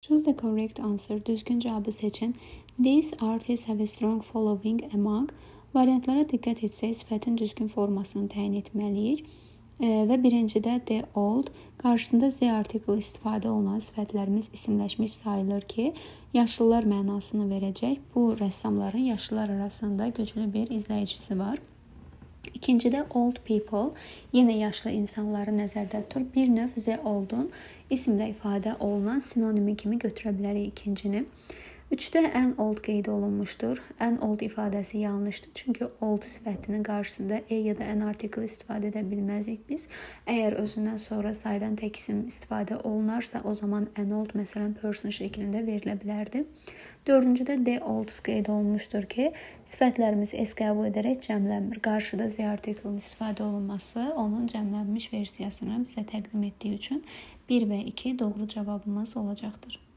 Choose the correct answer. Düzgün cevabı seçin. These artists have a strong following among. Variantlara diqqət etsək, sifətin düzgün formasını təyin etməliyik. Və birincidə the old, qarşısında the article istifadə olunan sifətlərimiz isimləşmiş sayılır ki, yaşlılar mənasını verəcək. Bu rəssamların yaşlılar arasında güclü bir izləyicisi var. İkincidə old people, yenə yaşlı insanları nəzərdə tutur. Bir növ the old'un isimlə ifadə olunan sinonimi kimi götürə bilərik ikincini. Üçdə ən old qeyd olunmuşdur. Ən old ifadəsi yanlışdır. Çünki old sifətinin qarşısında ya da ən article istifadə edə bilməzik biz. Əgər özündən sonra sayılan tək isim istifadə olunarsa, o zaman ən old məsələn person şəklində verilə bilərdi. Dördüncüdə the old qeyd olunmuşdur ki, sifətlərimiz s qəbul edərək cəmlənmir. Qarşıda the article istifadə olunması onun cəmlənmiş versiyasını bizə təqdim etdiyi üçün 1 və 2 doğru cavabımız olacaqdır.